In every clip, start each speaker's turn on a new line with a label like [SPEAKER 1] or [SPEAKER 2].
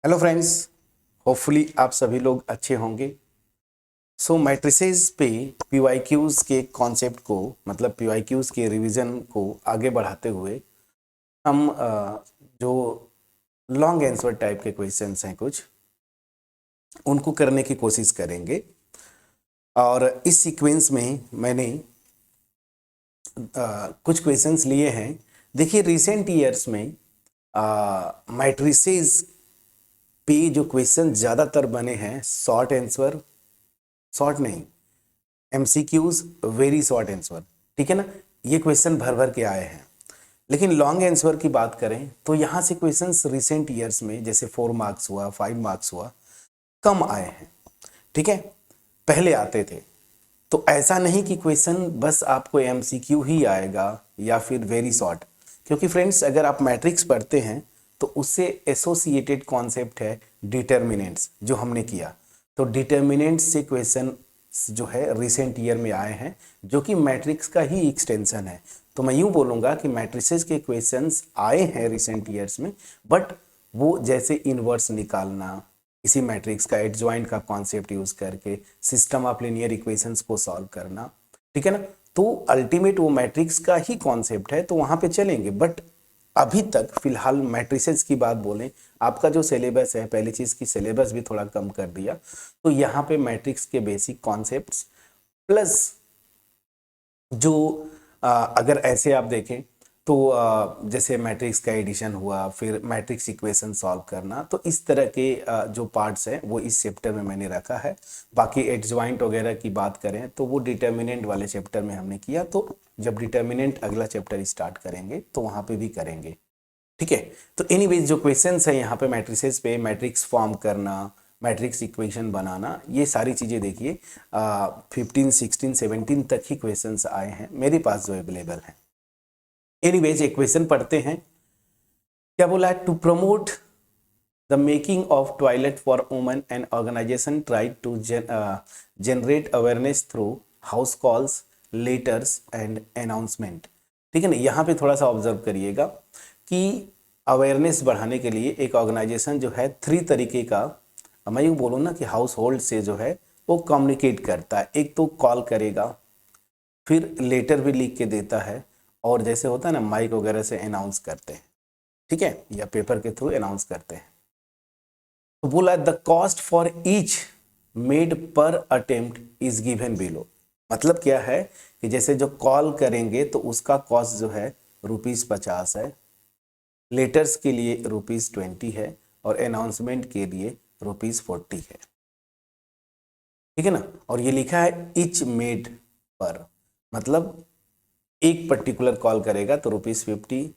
[SPEAKER 1] Hello friends, hopefully आप सभी लोग अच्छे होंगे। मैट्रिसेस पे पीवाईक्यूज के कॉन्सेप्ट को मतलब पीवाईक्यूज के रिवीजन को आगे बढ़ाते हुए हम जो लॉन्ग आंसर टाइप के क्वेश्चंस हैं कुछ उनको करने की कोशिश करेंगे। और इस सीक्वेंस में मैंने कुछ क्वेश्चंस लिए हैं। देखिए, रिसेंट ईयर्स में मैट्रिसेस पे जो क्वेश्चन ज़्यादातर बने हैं शॉर्ट आंसर, शॉर्ट नहीं, एमसीक्यूज, वेरी शॉर्ट आंसर, ठीक है ना। ये क्वेश्चन भर भर के आए हैं। लेकिन लॉन्ग आंसर की बात करें तो यहाँ से क्वेश्चंस रिसेंट ईयर्स में जैसे 4 मार्क्स हुआ, 5 मार्क्स हुआ, कम आए हैं, ठीक है। पहले आते थे। तो ऐसा नहीं कि क्वेश्चन बस आपको एमसीक्यू ही आएगा या फिर वेरी शॉर्ट, क्योंकि फ्रेंड्स अगर आप मैट्रिक्स पढ़ते हैं तो उससे एसोसिएटेड कॉन्सेप्ट है डिटर्मिनेंट्स, जो हमने किया। तो डिटर्मिनेंट्स से क्वेश्चन जो है रिसेंट ईयर में आए हैं, जो कि मैट्रिक्स का ही एक्सटेंशन है। तो मैं यूं बोलूँगा कि मैट्रिसेस के क्वेश्चंस आए हैं रिसेंट ईयर्स में, बट वो जैसे इनवर्स निकालना, इसी मैट्रिक्स का एडजॉइंट का कॉन्सेप्ट यूज करके सिस्टम ऑफ लीनियर इक्वेशंस को सॉल्व करना, ठीक है ना। तो अल्टीमेट वो मैट्रिक्स का ही कॉन्सेप्ट है, तो वहां पे चलेंगे। बट अभी तक फिलहाल मैट्रिसेस की बात बोलें, आपका जो सिलेबस है, पहली चीज की सिलेबस भी थोड़ा कम कर दिया, तो यहाँ पे मैट्रिक्स के बेसिक कॉन्सेप्ट्स प्लस जो अगर ऐसे आप देखें तो जैसे मैट्रिक्स का एडिशन हुआ, फिर मैट्रिक्स इक्वेशन सॉल्व करना, तो इस तरह के जो पार्ट्स हैं वो इस चैप्टर में मैंने रखा है। बाकी एडजॉइंट वगैरह की बात करें तो वो डिटर्मिनेंट वाले चैप्टर में हमने किया, तो जब डिटर्मिनेंट अगला चैप्टर स्टार्ट करेंगे तो वहाँ पे भी करेंगे, ठीक है। तो एनीवेज जो क्वेश्चंस है यहाँ पे मैट्रिसेस पे मैट्रिक्स फॉर्म करना, मैट्रिक्स इक्वेशन बनाना, ये सारी चीज़ें देखिए 15, 16, 17 तक ही क्वेश्चंस आए हैं मेरे पास जो अवेलेबल हैं। एनीवेज एक क्वेश्चन पढ़ते हैं। क्या बोला है? To promote the making of toilet for women and organisation tried to generate awareness through house calls, letters and announcement, ठीक है ना। यहाँ पे थोड़ा सा ऑब्जर्व करिएगा कि अवेयरनेस बढ़ाने के लिए एक ऑर्गेनाइजेशन जो है 3 तरीके का, मैं यूँ बोलूँ ना कि हाउस होल्ड से जो है वो कम्युनिकेट करता है। एक तो कॉल करेगा, फिर लेटर भी लिख के देता है, और जैसे होता है ना माइक वगैरह से अनाउंस करते हैं, ठीक है, या पेपर के थ्रू अनाउंस करते हैं। तो बोला the cost for each made पर अटेम्प्ट इज गिवन बिलो। मतलब क्या है कि जैसे जो कॉल करेंगे तो उसका कॉस्ट जो है ₹50 है, लेटर्स के लिए ₹20 है, और अनाउंसमेंट के लिए ₹40 है, ठीक है ना। और ये लिखा है इच मेड पर, मतलब एक पर्टिकुलर कॉल करेगा तो ₹50,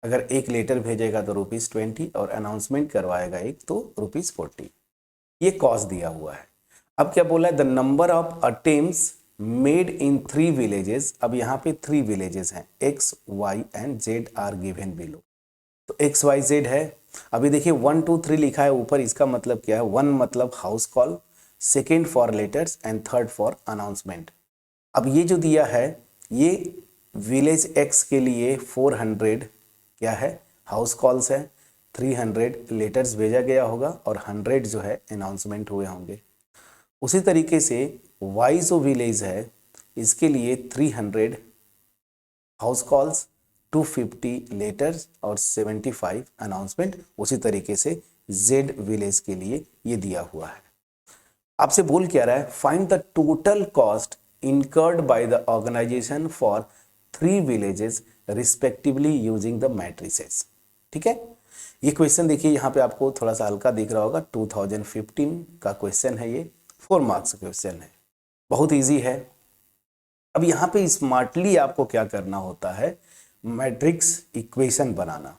[SPEAKER 1] अगर एक लेटर भेजेगा तो ₹20, और अनाउंसमेंट करवाएगा एक तो ₹40। ये कॉस्ट दिया हुआ है। अब क्या बोला है? The number of attempts made in 3 villages. अब यहाँ पे 3 विलेजेस हैं, X, Y and Z are given below. तो X, Y, Z है। अभी देखिए 1, 2, 3 लिखा है ऊपर, इसका मतलब क्या है? 1 मतलब house call, second for letters and third for announcement. अब ये जो दिया है, ये विलेज एक्स के लिए 400 क्या है? हाउस कॉल्स है, 300 लेटर्स भेजा गया होगा, और 100 जो है अनाउंसमेंट हुए होंगे। उसी तरीके से वाई जो विलेज है, इसके लिए 300 हाउस कॉल्स, 250 लेटर्स और 75 अनाउंसमेंट। उसी तरीके से जेड विलेज के लिए ये दिया हुआ है। आपसे बोल क्या रहा है? Find the total cost incurred by the organization for 3 villages respectively using the matrices, ठीक है। ये क्वेश्चन देखिए यहाँ पे आपको थोड़ा सा हल्का दिख रहा होगा, 2015 का क्वेश्चन है, ये 4 मार्क्स क्वेश्चन है, बहुत इजी है। अब यहाँ पे स्मार्टली आपको क्या करना होता है? मैट्रिक्स इक्वेशन बनाना।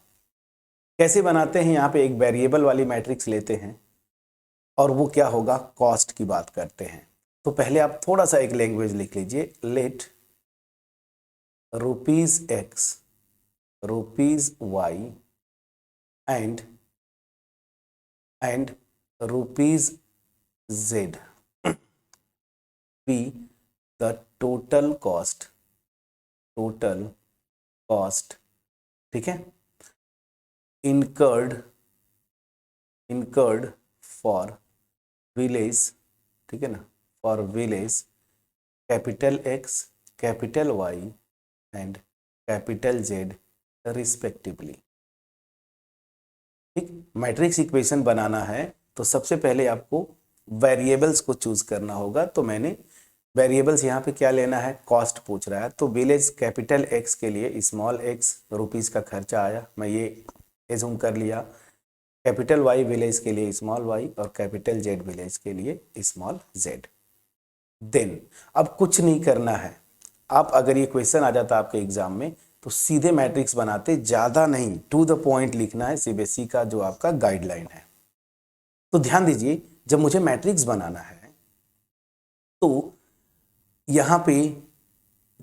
[SPEAKER 1] कैसे बनाते हैं? यहाँ पे एक वेरिएबल वाली मैट्रिक्स लेते हैं, और वो क्या होगा? कॉस्ट की बात करते हैं। तो पहले आप थोड़ा सा एक लैंग्वेज लिख लीजिए, let ₹X, ₹Y and ₹Z be the total cost, ठीक है, incurred इनकर्ड फॉर विलेज, ठीक है ना, for village capital X, capital Y and capital Z respectively. ठीक, मैट्रिक्स इक्वेशन बनाना है तो सबसे पहले आपको वेरिएबल्स को चूज करना होगा। तो मैंने वेरिएबल्स यहाँ पे क्या लेना है, कॉस्ट पूछ रहा है, तो विलेज कैपिटल X के लिए स्मॉल x रुपीस का खर्चा आया, मैं ये एज्यूम कर लिया। कैपिटल Y विलेज के लिए स्मॉल y और कैपिटल Z विलेज के लिए स्मॉल z। देन अब कुछ नहीं करना है, आप अगर ये क्वेश्चन आ जाता आपके एग्जाम में तो सीधे मैट्रिक्स बनाते, ज्यादा नहीं, टू द पॉइंट लिखना है, सीबीएसई का जो आपका गाइडलाइन है। तो ध्यान दीजिए, जब मुझे मैट्रिक्स बनाना है तो यहाँ पे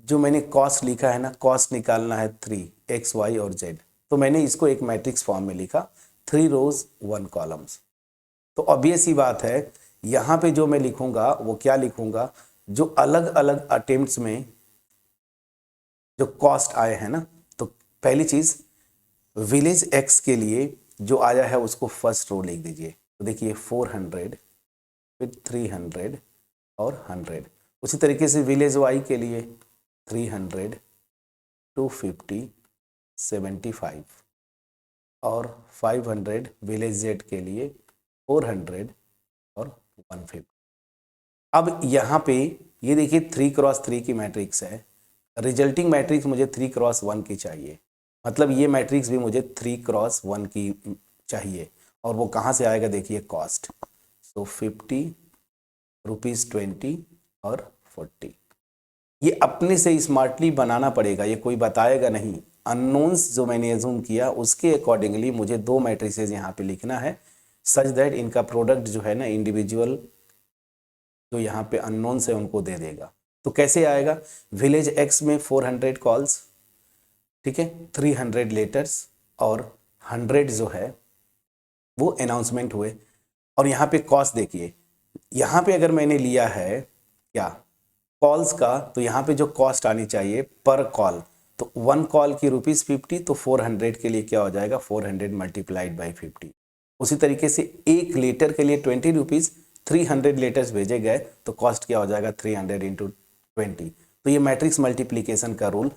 [SPEAKER 1] जो मैंने कॉस्ट लिखा है ना, कॉस्ट निकालना है 3x y और z, तो मैंने इसको एक मैट्रिक्स फॉर्म में लिखा, 3 रोज 1 कॉलम्स। तो ऑब्वियस ही बात है, यहाँ पे जो मैं लिखूंगा वो क्या लिखूंगा, जो अलग अलग अटेम्प्ट्स में जो कॉस्ट आए हैं ना, तो पहली चीज विलेज x के लिए जो आया है उसको फर्स्ट रो लिख दीजिए। तो देखिए 400, फिर 300 और 100। उसी तरीके से विलेज y के लिए 300, 250, 75 और 500, विलेज z के लिए 400 और 150। अब यहाँ पे ये देखिए 3x3 की मैट्रिक्स है, रिजल्टिंग मैट्रिक्स मुझे 3x1 की चाहिए, मतलब ये मैट्रिक्स भी मुझे 3x1 की चाहिए। और वो कहाँ से आएगा, देखिए कॉस्ट, सो 50, रुपीज 20 और 40। ये अपने से स्मार्टली बनाना पड़ेगा, ये कोई बताएगा नहीं। अननोन्स जो मैंने एज्यूम किया उसके अकॉर्डिंगली मुझे दो मैट्रिसेस यहाँ पे लिखना है, सच दैट इनका प्रोडक्ट जो है ना इंडिविजुअल जो यहाँ पे अननोन्स है उनको दे देगा। तो कैसे आएगा, विलेज एक्स में 400 कॉल्स, ठीक है, 300 लेटर्स और 100 जो है वो अनाउंसमेंट हुए। और यहाँ पे कॉस्ट देखिए, यहाँ पे अगर मैंने लिया है क्या कॉल्स का, तो यहाँ पे जो कॉस्ट आनी चाहिए पर कॉल, तो 1 कॉल की ₹50, तो 400 के लिए क्या हो जाएगा, 400 मल्टीप्लाइड बाई 50। उसी तरीके से एक लेटर के लिए 20 रुपीज, 300 लेटर्स भेजे गए तो कॉस्ट क्या हो जाएगा, 300 इंटू 20। तो ये मैट्रिक्स मल्टीप्लीकेशन का रूल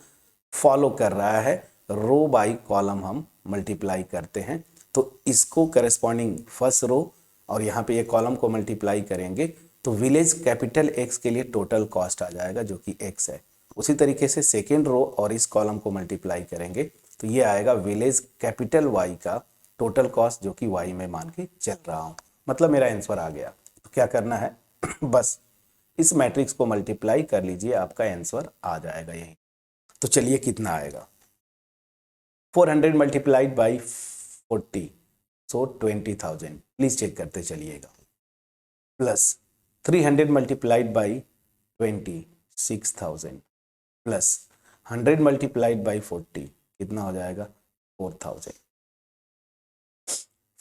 [SPEAKER 1] फॉलो कर रहा है, रो बाई कॉलम हम मल्टीप्लाई करते हैं। तो इसको करस्पॉन्डिंग फर्स्ट रो और यहाँ पे ये कॉलम को मल्टीप्लाई करेंगे तो विलेज कैपिटल एक्स के लिए टोटल कॉस्ट आ जाएगा जो कि एक्स है। उसी तरीके से सेकेंड रो और इस कॉलम को मल्टीप्लाई करेंगे तो ये आएगा विलेज कैपिटल वाई का टोटल कॉस्ट जो कि वाई में मान के चल रहा हूँ, मतलब मेरा आंसर आ गया। तो क्या करना है बस इस मैट्रिक्स को मल्टीप्लाई कर लीजिए, आपका आंसर आ जाएगा यही। तो चलिए कितना आएगा, 400 multiplied by 40 so 20,000, please check करते चलिएगा, plus 300 multiplied by 20 6,000 plus 100 multiplied by 40 कितना हो जाएगा 4,000।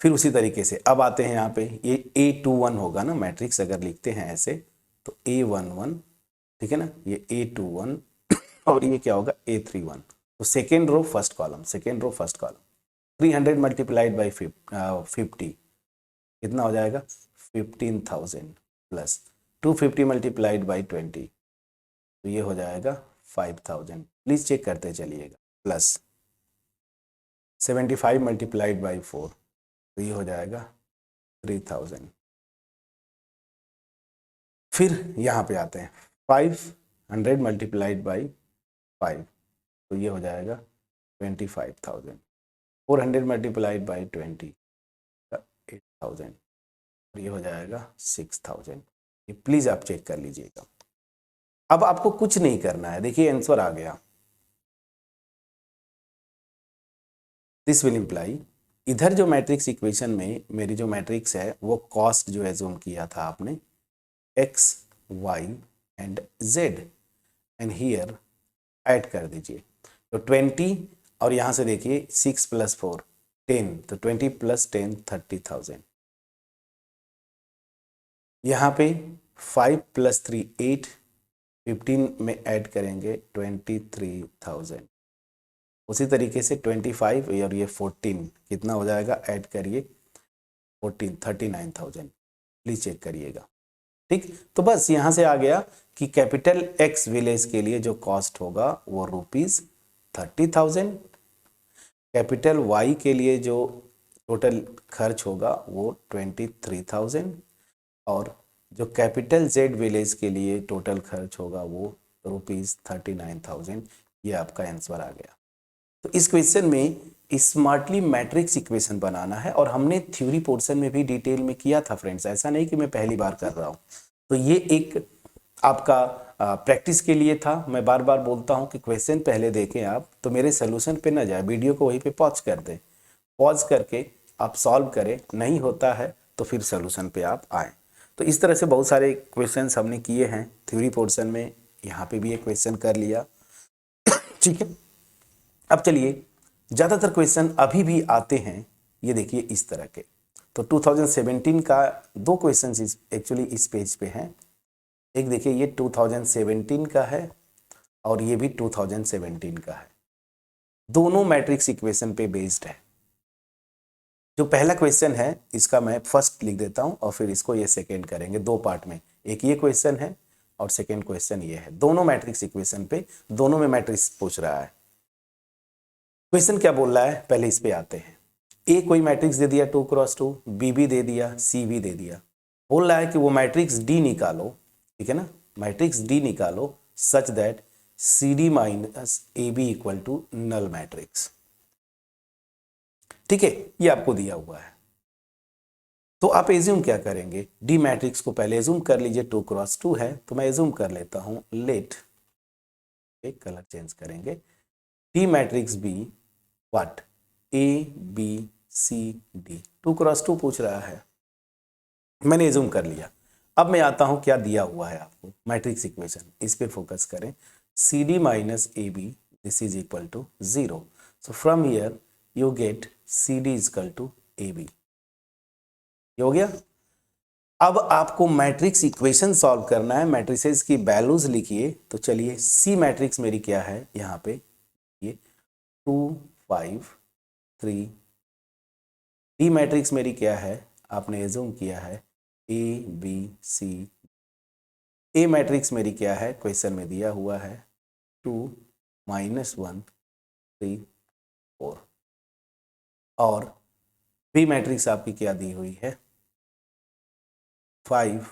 [SPEAKER 1] फिर उसी तरीके से अब आते हैं यहाँ पे, ये A21 होगा ना, मैट्रिक्स अगर लिखते हैं ऐसे तो A11, ठीक है ना, ये A21 और ये क्या होगा A31। तो second row first column, second row first column, 300 multiplied by 50 कितना हो जाएगा 15,000 प्लस 250 मल्टीप्लाइड बाई 20 तो ये हो जाएगा 5,000, प्लीज चेक करते चलिएगा, प्लस 75 मल्टीप्लाइड बाई 4 तो ये हो जाएगा 3,000। फिर यहाँ पे आते हैं 500 मल्टीप्लाइड बाई 5 तो ये हो जाएगा 25,000, 400 मल्टीप्लाइड बाई 20 8,000 और ये हो जाएगा 6,000। ये प्लीज आप चेक कर लीजिएगा। अब आपको कुछ नहीं करना है, देखिए आंसर आ गया। दिस विल इम्प्लाई, इधर जो मैट्रिक्स इक्वेशन में मेरी जो मैट्रिक्स है वो कॉस्ट जो एज्यूम किया था आपने x y and z and here add कर दीजिए तो 20 और यहाँ से देखिए 6 + 4 10 तो 20 + 10 30,000। यहाँ पे 5 + 3 8 15 में ऐड करेंगे 23,000। उसी तरीके से 25 और ये 14 कितना हो जाएगा, ऐड करिए 39,000, प्लीज चेक करिएगा। ठीक, तो बस यहां से आ गया कि कैपिटल एक्स विलेज के लिए जो कॉस्ट होगा वो ₹30,000, कैपिटल वाई के लिए जो टोटल खर्च होगा वो 23,000, और जो कैपिटल जेड विलेज के लिए टोटल खर्च होगा वो ₹39,000। ये आपका आंसर आ गया। तो इस क्वेश्चन में स्मार्टली मैट्रिक्स इक्वेशन बनाना है, और हमने थ्योरी पोर्शन में भी डिटेल में किया था फ्रेंड्स, ऐसा नहीं कि मैं पहली बार कर रहा हूँ। तो ये एक आपका प्रैक्टिस के लिए था। मैं बार बार बोलता हूँ कि क्वेश्चन पहले देखें आप, तो मेरे सोल्यूशन पे ना जाए, वीडियो को वहीं पे पॉज कर दें, पॉज करके आप सॉल्व करें, नहीं होता है तो फिर सोल्यूशन पे आप आए। तो इस तरह से बहुत सारे क्वेश्चंस हमने किए हैं थ्योरी पोर्शन में, यहाँ पे भी एक क्वेश्चन कर लिया। ठीक है, अब चलिए, ज़्यादातर क्वेश्चन अभी भी आते हैं, ये देखिए इस तरह के। तो 2017 का 2 क्वेश्चन एक्चुअली इस पेज पे हैं। एक देखिए ये 2017 का है, और ये भी 2017 का है। दोनों मैट्रिक्स इक्वेशन पे बेस्ड है। जो पहला क्वेश्चन है इसका मैं फर्स्ट लिख देता हूं, और फिर इसको ये सेकेंड करेंगे 2 पार्ट में। एक ये क्वेश्चन है और सेकेंड क्वेश्चन ये है, दोनों मैट्रिक्स इक्वेशन पे, दोनों में मैट्रिक्स पूछ रहा है। क्वेश्चन क्या बोल रहा है, पहले इस पे आते हैं। ए कोई मैट्रिक्स दे दिया 2x2, बी भी दे दिया, सी भी दे दिया। बोल रहा है कि वो मैट्रिक्स डी निकालो, ठीक है ना, मैट्रिक्स डी निकालो such that C D minus A B equal to null matrix. ठीक है, ये आपको दिया हुआ है। तो आप एज्यूम क्या करेंगे, डी मैट्रिक्स को पहले एज्यूम कर लीजिए 2x2 है, तो मैं एज्यूम कर लेता हूं, लेट, एक कलर चेंज करेंगे, D matrix be what, A B C D. 2x2 पूछ रहा है, मैंने एज्यूम कर लिया। अब मैं आता हूं क्या दिया हुआ है आपको, मैट्रिक्स इक्वेशन, इस पे फोकस करें। C D minus A B this is equal to 0। So from here you get C D is equal to A B. ये हो गया। अब आपको मैट्रिक्स इक्वेशन सॉल्व करना है, मैट्रिसेस की वैल्यूज लिखिए। तो चलिए, सी मैट्रिक्स मेरी क्या है यहाँ पे, ये 2 5 3। डी मैट्रिक्स मेरी क्या है, आपने एज्यूम किया है ए बी सी। ए मैट्रिक्स मेरी क्या है, क्वेश्चन में दिया हुआ है 2 -1 3 4। और बी मैट्रिक्स आपकी क्या दी हुई है, 5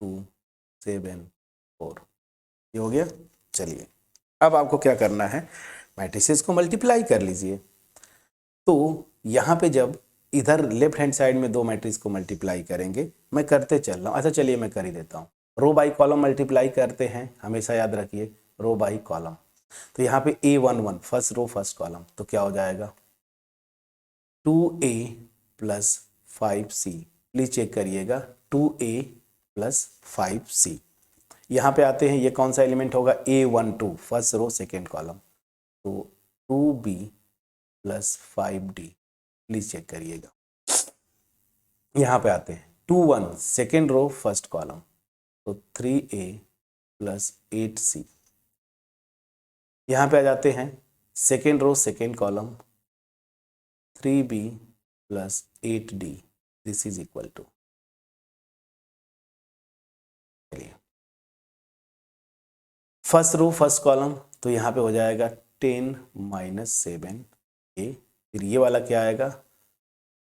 [SPEAKER 1] 2 7 4। ये हो गया। चलिए, अब आपको क्या करना है, मैट्रिसेस को मल्टीप्लाई कर लीजिए। तो यहाँ पे जब इधर लेफ्ट हैंड साइड में 2 मैट्रिक्स को मल्टीप्लाई करेंगे, मैं करते चल रहा हूँ। अच्छा चलिए मैं कर ही देता हूँ। रो बाई कॉलम मल्टीप्लाई करते हैं, हमेशा याद रखिए, रो बाई कॉलम। तो यहाँ पे A11 first row first column, तो क्या हो जाएगा 2A plus 5C। Please check करिएगा, 2A प्लस 5C। यहाँ पे आते हैं, ये कौन सा एलिमेंट होगा, A12 first row second column, तो 2B plus 5D। Please check करिएगा। यहाँ पे आते हैं 21 सेकेंड रो फर्स्ट कॉलम, तो 3A प्लस 8C। यहाँ पे आ जाते हैं second row second column, 3B plus 8D। This is equal to, चलिए फर्स्ट रो फर्स्ट कॉलम, तो यहाँ पे हो जाएगा 10 - 7A। फिर ये वाला क्या आएगा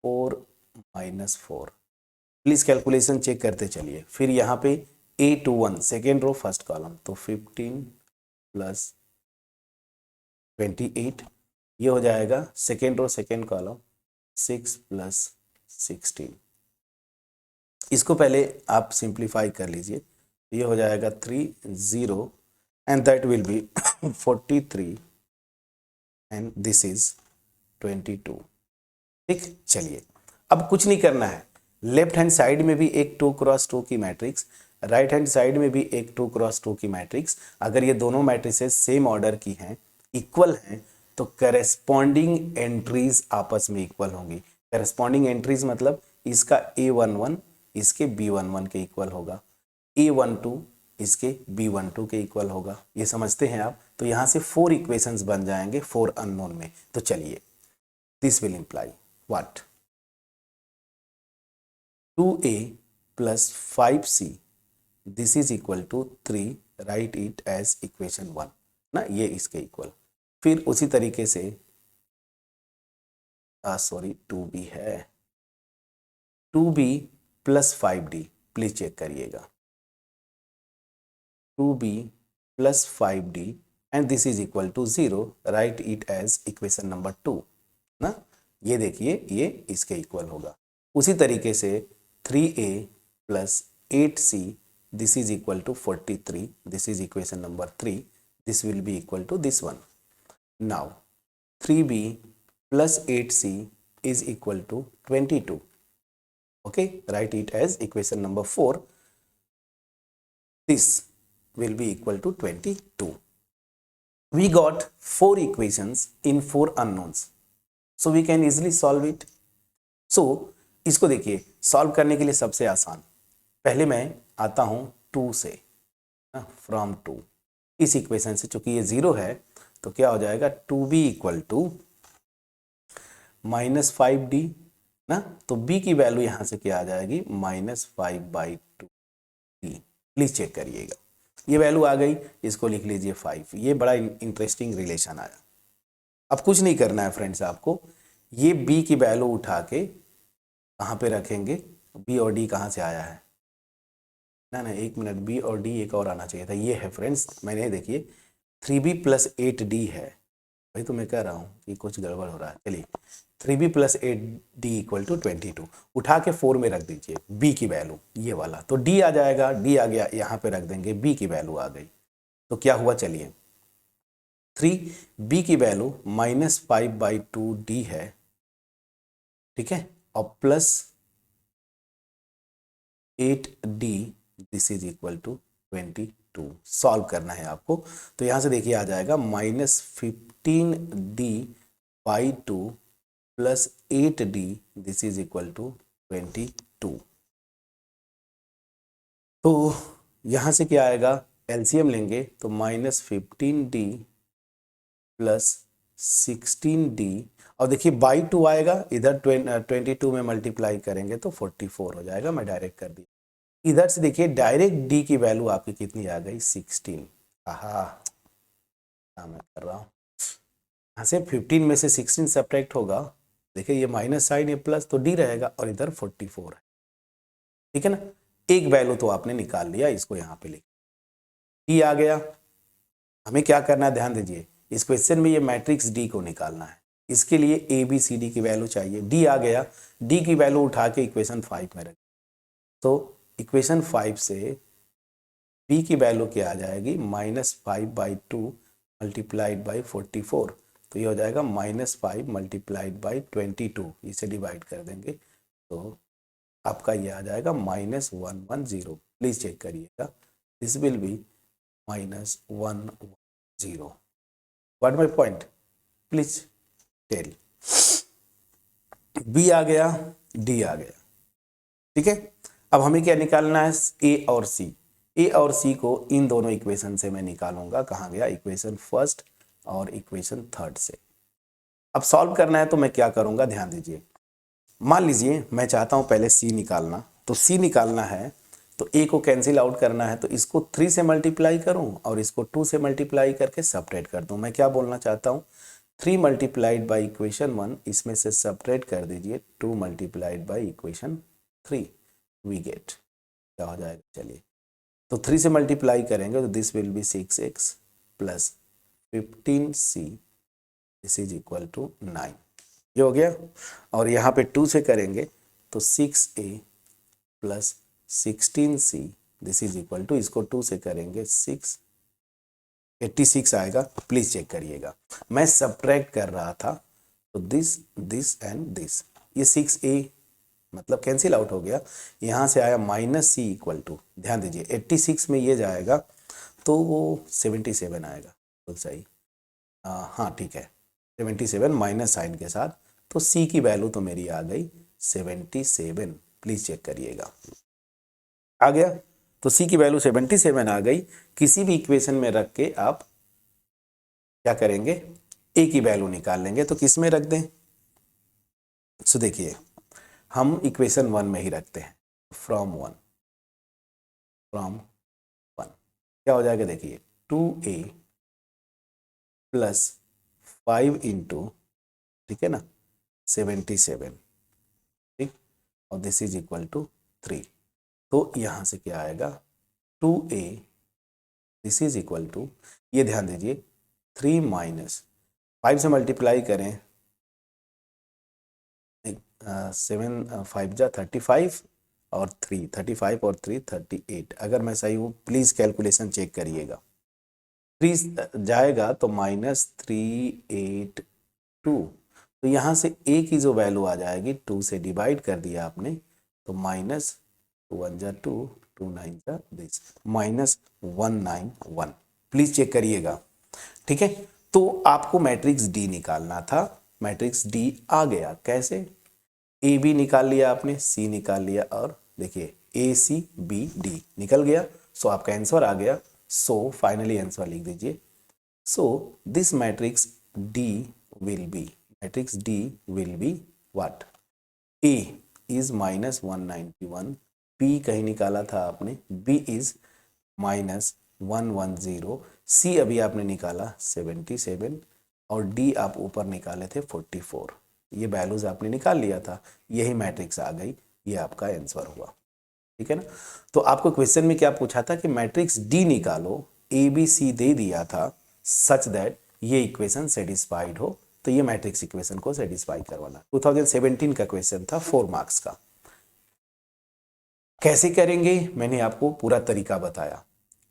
[SPEAKER 1] 4 - 4। प्लीज कैलकुलेशन चेक करते चलिए। फिर यहाँ पे A21 second row first column, तो 15 प्लस 28। ये हो जाएगा second row second column, 6 plus 16। इसको पहले आप सिंप्लीफाई कर लीजिए। ये हो जाएगा 30 and that will be 43 and this is 22। ठीक, चलिए अब कुछ नहीं करना है। लेफ्ट हैंड साइड में भी एक 2x2 की मैट्रिक्स, राइट हैंड साइड में भी एक 2x2 की मैट्रिक्स। अगर ये दोनों मैट्रिसेस सेम ऑर्डर की हैं, इक्वल हैं, तो करेस्पॉन्डिंग एंट्रीज आपस में इक्वल होंगी। करेस्पॉन्डिंग एंट्रीज मतलब इसका A11 इसके B11 के इक्वल होगा, A12 इसके B12 के इक्वल होगा। ये समझते हैं आप। तो यहाँ से 4 इक्वेशंस बन जाएंगे 4 अननोन में। तो चलिए, this will imply what, 2a plus 5c this is equal to 3, write it as equation 1 ना, ये इसके इक्वल। फिर उसी तरीके से सॉरी 2b है, 2b plus 5d, please check करिएगा, 2b plus 5d and this is equal to 0, write it as equation number 2 ना, ये देखिए ये इसके इक्वल होगा। उसी तरीके से 3a plus 8c this is equal to 43, this is equation number 3, this will be equal to this one. Now 3b plus 8c is equal to 22. Okay, write it as equation number 4. This will be equal to 22. We got 4 equations in 4 unknowns. So we can easily solve it. So इसको देखिए, solve करने के लिए सबसे आसान, पहले मैं आता हूं 2 से, फ्रॉम 2, इस इक्वेशन से, चूंकि ये 0 है तो क्या हो जाएगा, 2b इक्वल टू -5d ना, तो b की वैल्यू यहां से क्या आ जाएगी, -5/2d। प्लीज चेक करिएगा, ये वैल्यू आ गई, इसको लिख लीजिए 5। ये बड़ा इंटरेस्टिंग रिलेशन आया। अब कुछ नहीं करना है फ्रेंड्स आपको, ये b की वैल्यू उठा के कहाँ पे रखेंगे, b और d कहाँ से आया है ना, एक मिनट, b और d एक और आना चाहिए था, ये है फ्रेंड्स, मैंने देखिए 3b प्लस 8d है, वही तो मैं कह रहा हूँ कि कुछ गड़बड़ हो रहा है। चलिए 3b plus 8d equal to 22, उठा के 4 में रख दीजिए b की वैल्यू, ये वाला, तो d आ जाएगा, d आ गया, यहाँ पे रख देंगे, b की वैल्यू आ गई, तो क्या हुआ, चलिए 3b की वैल्यू -5/2d है, ठीक है, और plus 8d this is equal to 22। Solve करना है आपको, तो यहां से देखिए आ जाएगा -15d/2 plus 8d this is equal to 22। तो यहां से क्या आएगा, एलसीएम लेंगे तो -15d प्लस 16d, और देखिए बाई 2 आएगा, इधर 22 में मल्टीप्लाई करेंगे तो 44 हो जाएगा, मैं डायरेक्ट कर दिया। इधर से देखिए डायरेक्ट d की वैल्यू आपकी कितनी आ गई, 16। मैं कर रहा हूँ, यहाँ से 15 में से 16 सब्ट्रैक्ट होगा, देखिए ये माइनस साइन है प्लस, तो d रहेगा, और इधर 44 है, ठीक है ना, एक वैल्यू तो आपने निकाल लिया, इसको यहाँ पे लिख, d आ गया। हमें क्या करना है, ध्यान दीजिए, इस क्वेश्चन में ये मैट्रिक्स d को निकालना है, इसके लिए a b c d की वैल्यू चाहिए, d आ गया, d की वैल्यू उठा के इक्वेशन 5 में रख, तो इक्वेशन 5 से b की वैल्यू क्या आ जाएगी, -5/2 मल्टीप्लाइड बाई 44, तो ये हो जाएगा -5 मल्टीप्लाइड बाई 22, इसे डिवाइड कर देंगे तो आपका ये आ जाएगा -110। प्लीज चेक करिएगा, this will be -110। What my point, please tell. b आ गया, d आ गया, ठीक है। अब हमें क्या निकालना है, a और c, a और c को इन दोनों इक्वेशन से मैं निकालूंगा, कहाँ गया, इक्वेशन फर्स्ट और इक्वेशन थर्ड से। अब सॉल्व करना है तो मैं क्या करूंगा, ध्यान दीजिए, मान लीजिए मैं चाहता हूं पहले c निकालना, तो c निकालना है तो a को कैंसिल आउट करना है, तो इसको 3 से मल्टीप्लाई करूं और इसको 2 से मल्टीप्लाई करके सब्ट्रैक्ट कर दूं। मैं क्या बोलना चाहता हूं, 3 मल्टीप्लाइड बाई इक्वेशन 1, इसमें से सब्ट्रैक्ट कर दीजिए 2 multiplied by equation 3, we get, क्या हो जाएगा, चलिए तो 3 से मल्टीप्लाई करेंगे तो this will be 6x plus 15c this is equal to 9, ये हो गया। और यहाँ पे 2 से करेंगे तो 6a plus 16c this is equal to, इसको 2 से करेंगे 86 आएगा। प्लीज चेक करिएगा, मैं सब्ट्रैक्ट कर रहा था तो दिस एंड दिस, ये 6a मतलब कैंसिल आउट हो गया, यहाँ से आया -c इक्वल टू, ध्यान दीजिए 86 में ये जाएगा तो वो 77 आएगा, तो सही, हाँ ठीक है, 77 माइनस साइन के साथ, तो c की वैल्यू तो मेरी आ गई 77। प्लीज चेक करिएगा, आ गया, तो c की वैल्यू 77 आ गई। किसी भी इक्वेशन में रख के आप क्या करेंगे, a की वैल्यू निकाल लेंगे, तो किस में रख दें, तो देखिए हम इक्वेशन 1 में ही रखते हैं, फ्रॉम वन, फ्रॉम वन क्या हो जाएगा देखिए 2a प्लस 5 इंटू, ठीक है ना, 77, ठीक, और दिस इज इक्वल टू 3। तो यहां से क्या आएगा 2a, this is equal to, ये ध्यान दीजिए 3 माइनस 5 से मल्टीप्लाई करें, 7 5 जा 35 और 3 35 और 3 38, अगर मैं सही हूँ प्लीज कैलकुलेशन चेक करिएगा। 3 जाएगा तो -382, तो यहाँ से a की जो वैल्यू आ जाएगी 2 से डिवाइड कर दिया आपने, तो माइनस 2 1 जा 2 2 9 जा दिस -191, प्लीज चेक करिएगा, ठीक है। तो आपको मैट्रिक्स डी निकालना था, मैट्रिक्स डी आ गया, कैसे, ए बी निकाल लिया आपने, सी निकाल लिया, और देखिए ए सी बी डी निकल गया, सो आपका आंसर आ गया। सो फाइनली आंसर लिख दीजिए, so this matrix D will be, matrix D will be what, A is -191, B कहीं निकाला था आपने, बी इज -110, सी अभी आपने निकाला 77, और डी आप ऊपर निकाले थे 44, ये वैल्यूज आपने निकाल लिया था, यही मैट्रिक्स आ गई, ये आपका आंसर हुआ, ठीक है ना। तो आपको क्वेश्चन में क्या पूछा था कि मैट्रिक्स डी निकालो, ए बी सी दे दिया था, सच दैट ये इक्वेशन सेटिस्फाइड हो, तो ये मैट्रिक्स इक्वेशन को सेटिस्फाई करवाना। 2017 का क्वेश्चन था, 4 मार्क्स का। कैसे करेंगे मैंने आपको पूरा तरीका बताया।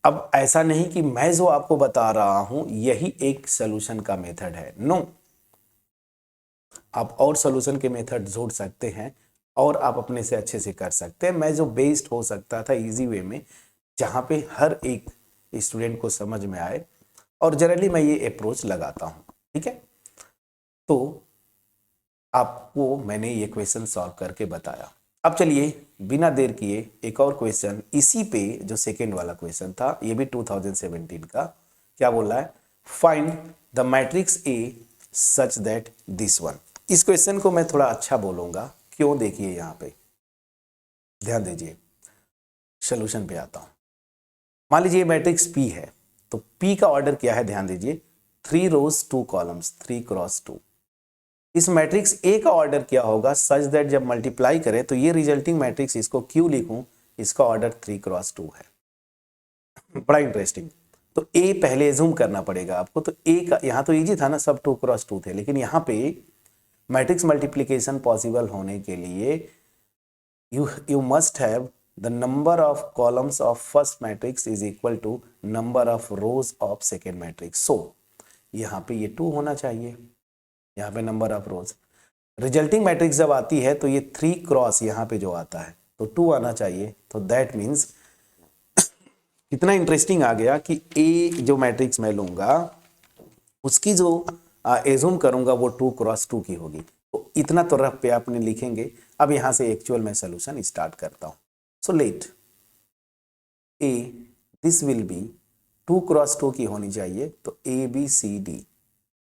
[SPEAKER 1] अब ऐसा नहीं कि मैं जो आपको बता रहा हूं यही एक सोल्यूशन का मेथड है, नो, आप और सोल्यूशन के मेथड जोड़ सकते हैं और आप अपने से अच्छे से कर सकते हैं। मैं जो बेस्ड हो सकता था इजी वे में, जहां पे हर एक स्टूडेंट को समझ में आए, और जनरली मैं ये अप्रोच लगाता हूं, ठीक है। तो आपको मैंने ये क्वेश्चन सॉल्व करके बताया। अब चलिए बिना देर किए एक और क्वेश्चन इसी पे, जो सेकेंड वाला क्वेश्चन था, ये भी 2017 का, क्या बोल रहा है, find the matrix A such that this one. इस क्वेश्चन को मैं थोड़ा अच्छा बोलूंगा, क्यों, देखिए यहां पे ध्यान दीजिए, सोल्यूशन पे आता हूं। मान लीजिए मैट्रिक्स पी है, तो पी का ऑर्डर क्या है, ध्यान दीजिए 3 रोज 2 कॉलम्स, 3 क्रॉस 2। इस मैट्रिक्स ए का ऑर्डर क्या होगा, सच दैट जब मल्टीप्लाई करें तो ये रिजल्टिंग मैट्रिक्स, इसको क्यों लिखूं, इसका ऑर्डर 3 क्रॉस 2 है। बड़ा इंटरेस्टिंग। तो ए पहले एज्यूम करना पड़ेगा आपको, तो ए का यहां तो इजी था ना, सब 2 क्रॉस 2 थे, लेकिन यहां पे मैट्रिक्स मल्टीप्लीकेशन पॉसिबल होने के लिए you must have the number of columns of first matrix is equal to number of rows of second matrix. So यहाँ पे ये 2 होना चाहिए, यहाँ पे number of rose. Resulting matrix जब आती है तो ये 3 क्रॉस यहाँ पे जो आता है तो 2 आना चाहिए। तो दैट मीन्स कितना इंटरेस्टिंग आ गया कि ए जो मैट्रिक्स मैं लूंगा उसकी जो एज्यूम करूंगा वो 2 क्रॉस 2 की होगी। तो इतना तो रफ पे आपने लिखेंगे। अब यहां से एक्चुअल में सोल्यूशन स्टार्ट करता हूं। So let A this will be 2 cross 2 की होनी चाहिए, तो A B C D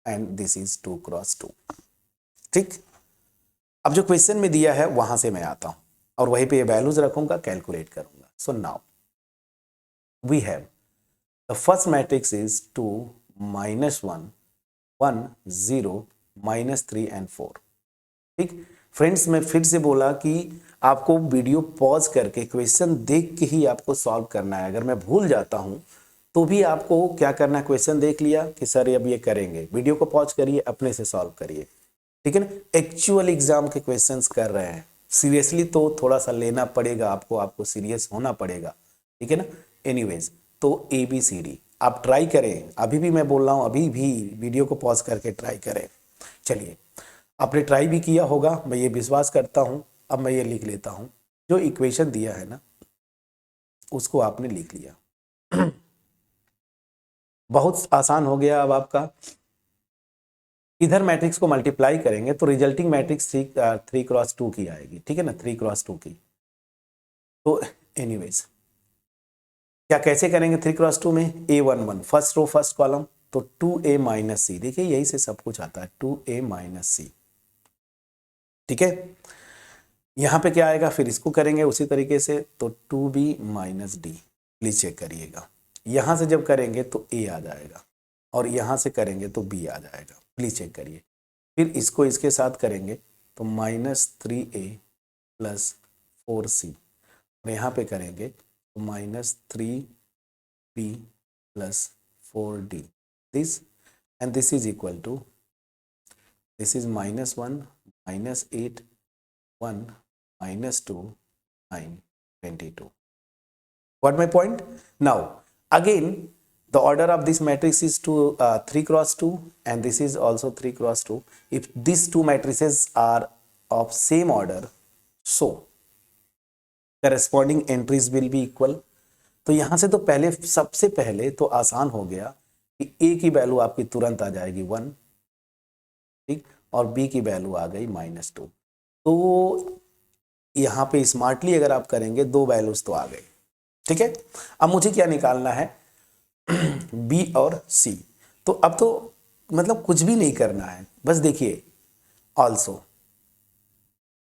[SPEAKER 1] and this is 2 cross 2, ठीक। अब जो क्वेश्चन में दिया है वहां से मैं आता हूं और वहीं पे वैल्यूज रखूंगा, कैलकुलेट करूंगा। So now we have the first matrix is 2 -1 1 0 -3 and 4, ठीक। फ्रेंड्स मैं फिर से बोला कि आपको वीडियो पॉज करके क्वेश्चन देख के ही आपको सॉल्व करना है। अगर मैं भूल जाता हूं तो भी आपको क्या करना है, क्वेश्चन देख लिया कि सर अब ये करेंगे, वीडियो को पॉज करिए, अपने से सॉल्व करिए, ठीक है ना। एक्चुअल एग्जाम के क्वेश्चंस कर रहे हैं, सीरियसली तो थोड़ा सा लेना पड़ेगा आपको सीरियस होना पड़ेगा, ठीक है ना। एनीवेज तो ए बी सी डी आप ट्राई करें, अभी भी मैं बोल रहा हूं, अभी भी वीडियो को पॉज करके ट्राई करें। चलिए आपने ट्राई भी किया होगा, मैं ये विश्वास करता हूं। अब मैं ये लिख लेता हूं, जो इक्वेशन दिया है ना उसको आपने लिख लिया। बहुत आसान हो गया अब आपका। इधर मैट्रिक्स को मल्टीप्लाई करेंगे तो रिजल्टिंग मैट्रिक्स 3 क्रॉस 2 की आएगी, ठीक है ना, 3 क्रॉस 2 की। तो एनीवेज क्या कैसे करेंगे 3 क्रॉस 2 में, A11 first row first column, तो 2A माइनस सी, देखिए यही से सब कुछ आता है, 2A माइनस सी, ठीक है। यहाँ पे क्या आएगा, फिर इसको करेंगे उसी तरीके से, तो 2b minus D, please check करिएगा। यहाँ से जब करेंगे तो a आ जाएगा, और यहाँ से करेंगे तो b आ जाएगा, प्लीज चेक करिए। फिर इसको इसके साथ करेंगे तो -3a प्लस 4c, और यहाँ पे करेंगे तो -3b plus 4d, this and this is equal to, this is -1 -8 1 -2 9 22. Got my point? Now again the order of this matrix is 3 cross 2, and this is also 3 cross 2. If these two matrices are of same order, so corresponding entries will be equal. तो यहाँ से तो पहले, सबसे पहले तो आसान हो गया कि a की वैल्यू आपकी तुरंत आ जाएगी 1, ठीक, और b की वैल्यू आ गई -2। तो यहाँ पे स्मार्टली अगर आप करेंगे, दो वैल्यूज तो आ गए, ठीक है। अब मुझे क्या निकालना है, b और c। तो अब तो मतलब कुछ भी नहीं करना है, बस देखिए ऑल्सो,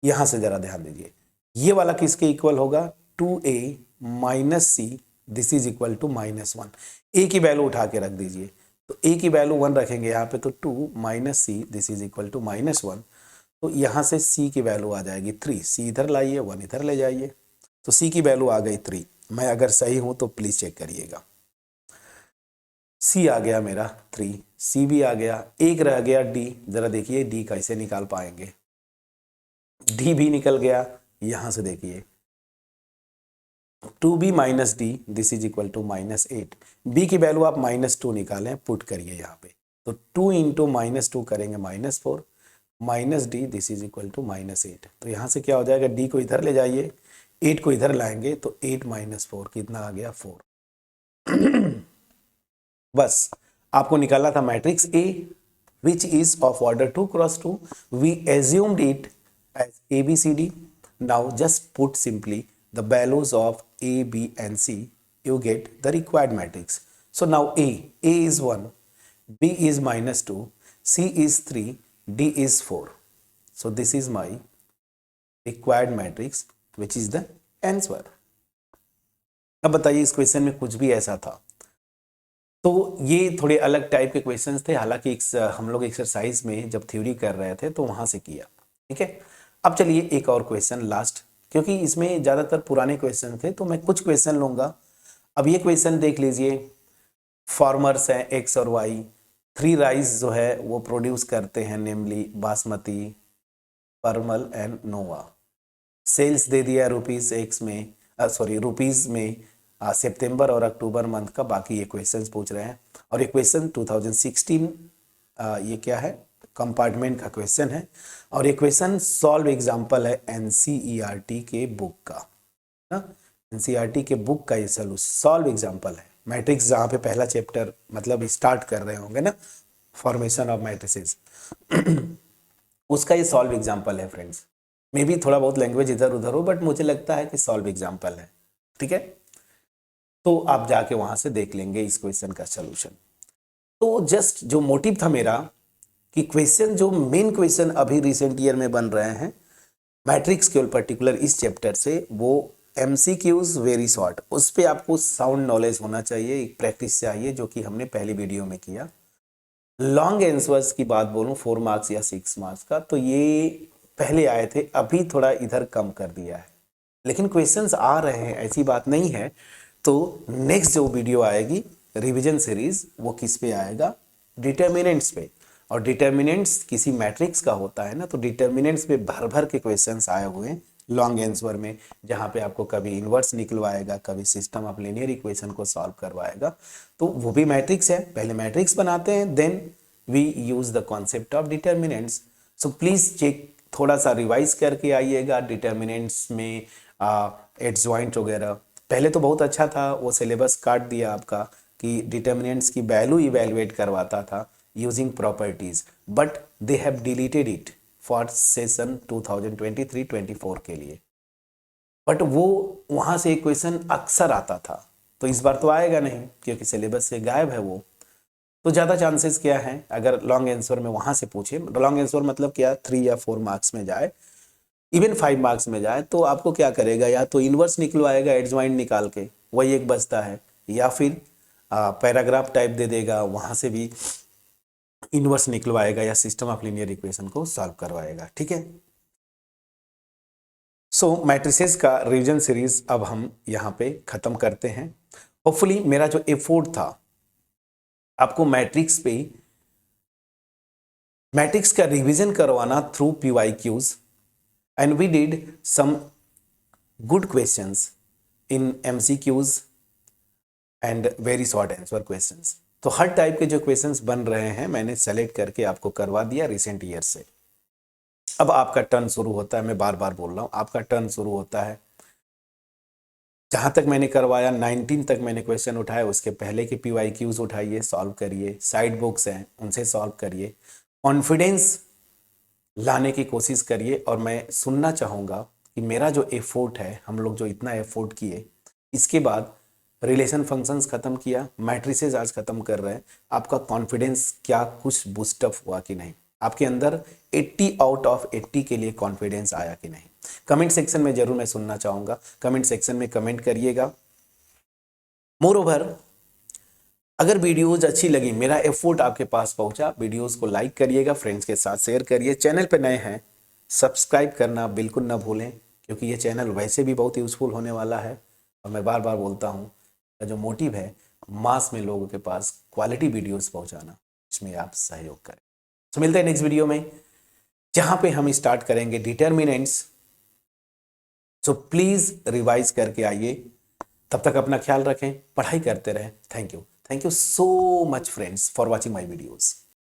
[SPEAKER 1] यहां से जरा ध्यान दीजिए, ये वाला किसके इक्वल होगा, 2a minus c, this is equal to -1। a की वैल्यू उठा के रख दीजिए, तो a की वैल्यू 1 रखेंगे यहाँ पे, तो 2 minus c, this is equal to -1। तो यहाँ से c की वैल्यू आ जाएगी 3, c इधर लाइए, 1 इधर ले जाइए, तो c की वैल्यू आ गई 3। मैं अगर सही हूं तो प्लीज चेक करिएगा, c आ गया मेरा 3, c भी आ गया, एक रह गया d, जरा देखिए d कैसे निकाल पाएंगे, d भी निकल गया, यहां से देखिए 2b minus D, this is equal to -8। b की वैल्यू आप -2 निकालें, पुट करिए यहाँ पे, तो 2 इंटू -2 करेंगे -4, minus D, this is equal to -8। तो यहाँ से क्या हो जाएगा, d को इधर ले जाइए, 8 को इधर लाएंगे, तो 8 - 4 कितना आ गया, 4। बस आपको निकालना था matrix A, which is of order 2 cross 2. We assumed it as ABCD. Now just put simply the values of A, B and C. You get the required matrix. So now A is 1, B is -2, C is 3, D is 4. So this is my required matrix, which is the answer. अब बताइए इस question में कुछ भी ऐसा था, तो ये थोड़े अलग टाइप के क्वेश्चंस थे, हालांकि हम लोग एक्सरसाइज में जब थ्योरी कर रहे थे तो वहां से किया, ठीक है। अब चलिए एक और क्वेश्चन लास्ट, क्योंकि इसमें ज़्यादातर पुराने क्वेश्चन थे तो मैं कुछ क्वेश्चन लूँगा। अब ये क्वेश्चन देख लीजिए, फार्मर्स हैं एक्स और वाई, 3 राइस जो है वो प्रोड्यूस करते हैं, नेमली बासमती, परमल एंड नोवा। सेल्स दे दिया रुपीज़ एक्स में, रुपीज़ में सितंबर और अक्टूबर मंथ का, बाकी ये क्वेश्चंस पूछ रहे हैं। और ये क्वेश्चन 2016 ये क्या है, कंपार्टमेंट का क्वेश्चन है, और ये क्वेश्चन सॉल्व एग्जांपल है एनसीईआरटी के बुक का ना, एनसीईआरटी के बुक का ये सॉल्व एग्जांपल है। मैट्रिक्स जहाँ पे पहला चैप्टर मतलब स्टार्ट कर रहे होंगे ना, फॉर्मेशन ऑफ मैट्रिसेस, उसका ये सॉल्व एग्जांपल है फ्रेंड्स। मे भी थोड़ा बहुत लैंग्वेज इधर उधर हो, बट मुझे लगता है कि सॉल्व एग्जांपल है, ठीक है। तो आप जाके वहां से देख लेंगे इस क्वेश्चन का सॉल्यूशन। तो जस्ट जो मोटिव था मेरा कि क्वेश्चन जो मेन क्वेश्चन अभी रिसेंट ईयर में बन रहे हैं मैट्रिक्स के पर्टिकुलर इस चैप्टर से, वो एमसीक्यूज वेरी शॉर्ट, उस पर आपको साउंड नॉलेज होना चाहिए, एक प्रैक्टिस चाहिए, जो कि हमने पहली वीडियो में किया। लॉन्ग आंसर्स की बात बोलूं 4 मार्क्स या 6 मार्क्स का, तो ये पहले आए थे, अभी थोड़ा इधर कम कर दिया है, लेकिन क्वेश्चंस आ रहे हैं, ऐसी बात नहीं है। तो नेक्स्ट जो वीडियो आएगी रिवीजन सीरीज, वो किस पे आएगा, डिटर्मिनेंट्स पे। और डिटर्मिनेंट्स किसी मैट्रिक्स का होता है ना, तो डिटर्मिनेंट्स पे भर भर के क्वेश्चंस आए हुए हैं लॉन्ग आंसर में, जहाँ पे आपको कभी इन्वर्स निकलवाएगा, कभी सिस्टम ऑफ लीनियर इक्वेशन को सॉल्व करवाएगा। तो वो भी मैट्रिक्स है, पहले मैट्रिक्स बनाते हैं, then we use the concept of determinants. So please check, थोड़ा सा रिवाइज करके आइएगा डिटर्मिनेंट्स में एडजॉइंट वगैरह। पहले तो बहुत अच्छा था, वो सिलेबस काट दिया आपका कि डिटर्मिनेंट्स की वैल्यू इवेलुएट करवाता था using properties, but they have deleted it for session 2023-24 के लिए। बट वो वहाँ से एक क्वेश्चन अक्सर आता था, तो इस बार तो आएगा नहीं क्योंकि सिलेबस से गायब है वो। तो ज़्यादा चांसेस क्या हैं, अगर लॉन्ग आंसर में वहाँ से पूछे, लॉन्ग आंसर मतलब क्या 3 या 4 मार्क्स में जाए, इवन 5 मार्क्स में जाए तो आपको क्या करेगा, या तो इन्वर्स निकलवाएगा एडजॉइंट निकाल के, वही एक बचता है, या फिर पैराग्राफ टाइप दे देगा, वहां से भी इन्वर्स निकलवाएगा, या सिस्टम ऑफ लीनियर इक्वेशन को सॉल्व करवाएगा। ठीक है, सो मैट्रिसेस का रिवीजन सीरीज अब हम यहाँ पे खत्म करते हैं। होपफुली मेरा जो एफोर्ट था आपको मैट्रिक्स का रिवीजन करवाना through PYQs, and we did some good questions in MCQs and very short answer questions. तो हर टाइप के जो क्वेश्चंस बन रहे हैं मैंने सेलेक्ट करके आपको करवा दिया रिसेंट ईयर से। अब आपका टर्न शुरू होता है, मैं बार बार बोल रहा हूँ, आपका टर्न शुरू होता है। जहां तक मैंने करवाया 19 तक मैंने क्वेश्चन उठाए, उसके पहले के PYQs उठाइए, सॉल्व करिए, साइड बुक्स हैं उनसे सॉल्व करिए, कॉन्फिडेंस लाने की कोशिश करिए। और मैं सुनना चाहूँगा कि मेरा जो एफोर्ट है, हम लोग जो इतना एफोर्ट किए, इसके बाद रिलेशन फंक्शंस खत्म किया, मैट्रिसेस आज खत्म कर रहे हैं, आपका कॉन्फिडेंस क्या कुछ बूस्टअप हुआ कि नहीं, आपके अंदर 80 आउट ऑफ 80 के लिए कॉन्फिडेंस आया कि नहीं। कमेंट सेक्शन में जरूर मैं सुनना चाहूँगा, कमेंट सेक्शन में कमेंट करिएगा। मोर ओवर, अगर वीडियोज अच्छी लगी, मेरा एफोर्ट आपके पास पहुंचा, वीडियोज को लाइक करिएगा, फ्रेंड्स के साथ शेयर करिए, चैनल पे नए हैं सब्सक्राइब करना बिल्कुल ना भूलें, क्योंकि ये चैनल वैसे भी बहुत यूजफुल होने वाला है। और मैं बार बार बोलता हूँ, जो मोटिव है मास में लोगों के पास क्वालिटी वीडियोस पहुंचाना, इसमें आप सहयोग करें। तो मिलते हैं नेक्स्ट वीडियो में, जहां पे हम स्टार्ट करेंगे डिटर्मिनेंट्स। सो प्लीज रिवाइज करके आइए, तब तक अपना ख्याल रखें, पढ़ाई करते रहें। Thank you so much friends for watching my videos.